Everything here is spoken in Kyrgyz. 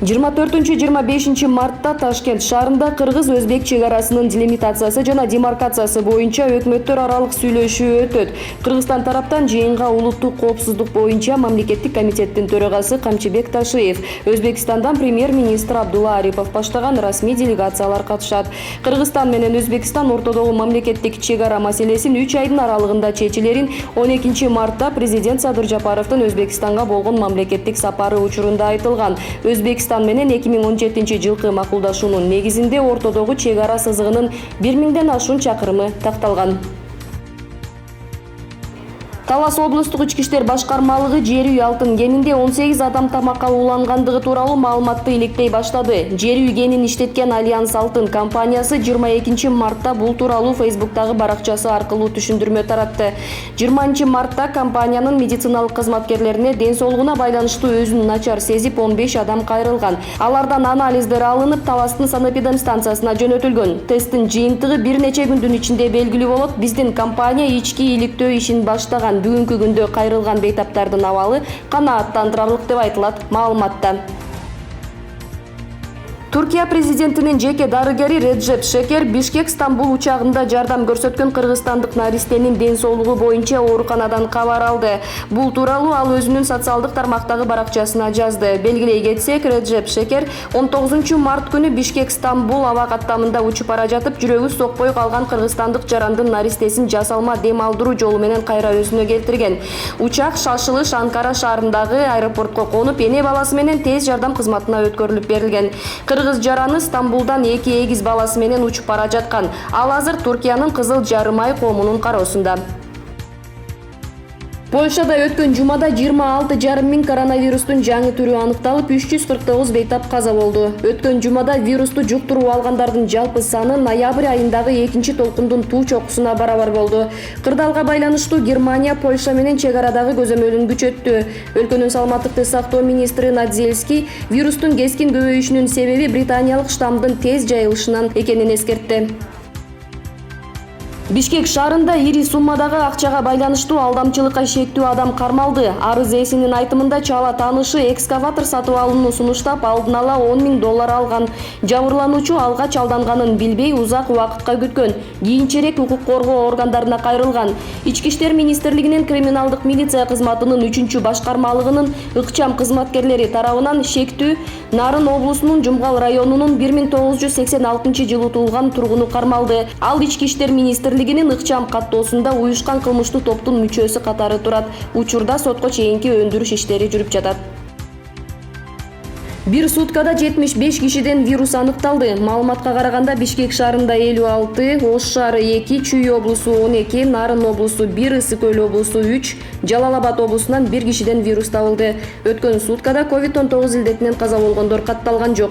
24-25 мартта Ташкент шаарында кыргыз-өзбек чек арасынын делимитациясы жана демаркациясы боюнча өкмөттөр аралык сүйлөшүү өтөт. Кыргызстан тараптан жыйынга улуттук коопсуздук боюнча мамлекеттик комитеттин төрагасы Камчыбек Ташиев, Өзбекстандан премьер-министр Абдулла Арипов баштаган расмий делегациялар катышат. Кыргызстан менен Өзбекстан ортодогу мамлекеттик чек ара маселесин 3 айдын аралыгында чечилерин 12 мартта президент Садыр Жапаровдун Өзбекстанга болгон мамлекеттик сапары учурунда айтылган. Өзбекстан менен 2017 жылкы макулдашуунун негизинде ортодогу чек ара сызыгынын 1000ден ашуун чакырымы такталган. Талас облустук ички иштер башкармалыгы жер үй алтын кенинде 18 адам тамакка уулангандыгы тууралуу маалыматты иликтей баштады. Жер үй кенин иштеткен Альянс Алтын компаниясы 22 мартта бул тууралуу Фейсбуктагы баракчасы аркылуу түшүндүрмө таратты. 20 мартта компаниянын медициналык кызматкерлерине ден соолугуна байланыштуу өзүн начар сезип 15 адам кайрылган. Алардан анализдер алынып, Таластын санэпидемстанциясына жөнөтүлгөн. Тесттин жыйынтыгы бир нече күндүн ичинде белгилүү болот. Биздин компания ички иликтөө ишин баштаган. Бүгүнкү күндө кайрылган бейтаптардын абалы канааттандырарлык деп айтылат маалыматта. Туркия президентинин жеке дарыгери Реджеп Шекер Бишкек-Стамбул учагында жардам көрсөткөн кыргызстандык наристенин ден соолугу боюнча ооруканадан кабар алды. Бул тууралуу ал өзүнүн социалдык тармактагы баракчасына жазды. Белгилей кетсек, Реджеп Шекер 19 март күнү Бишкек-Стамбул аба каттамында учуп бара жатып, жүрөгү сокпой калган кыргызстандык жарандын наристесин жасалма дем алдыруу жолу менен кайра өзүнө келтирген. Учак шашылыш Анкара шаарындагы аэропортко конуп, эне баласы менен тез жардам кызматына өткөрүлүп берилген. Кыргыз жараны Стамбулдан 2 эгиз баласы менен учуп бара жаткан. Ал азыр Туркиянын Кызыл Жарым ай коомунун кароосунда. Польшада өткөн жумада 26,5 миң коронавирустун жаңы түрү аныкталып, 349 бейтап каза болду. Өткөн жумада вирусту жуктуруп алгандардын жалпы саны ноябрь айындагы экинчи толкундун туу чокусуна барабар болду. Кырдаалга байланыштуу Германия Польша менен чек арадагы көзөмөлүн күчөттү. Өлкөнүн саламаттыкты сактоо министри Надзельский вирустун кескин көбөйүшүнүн себеби британиялык штаммдын тез жайылышынан экенин эскертти. Бишкек шаарында ири суммадагы акчага байланыштуу алдамчылыкка шектүү адам кармалды. Арыз ээсинин айтымында чала таанышы экскаватор сатып алууну сунуштап, алдын ала 10 миң доллар алган. Жабырлануучу алгач алданганын билбей узак убакытка күткөн. Кийинчерээк укук коргоо органдарына кайрылган. Ички иштер министрлигинин криминалдык милиция кызматынын 3-башкармалыгынын ыкчам кызматкерлери тарабынан шектүү Нарын облусунун Жумгал районунун 1986 жылы туулган тургуну кармалды. Ал ички иштер министрлигинин ыкчам каттоосунда уюшкан кылмыштуу топтун мүчөсү катары турат. Учурда сотко чейинки өндүрүш иштери жүрүп жатат. Бир суткада 75 кишиден вирус аныкталды. Маалыматка караганда Бишкек шаарында 56, Ош шаары 2, Чүй облусу 12, Нарын облусу 1, Ысык Көл облусу 3, Жалал Абад облусунан 1 кишиден вирус табылды. Өткөн суткада COVID-19 илдетинен каза болгондор катталган жок.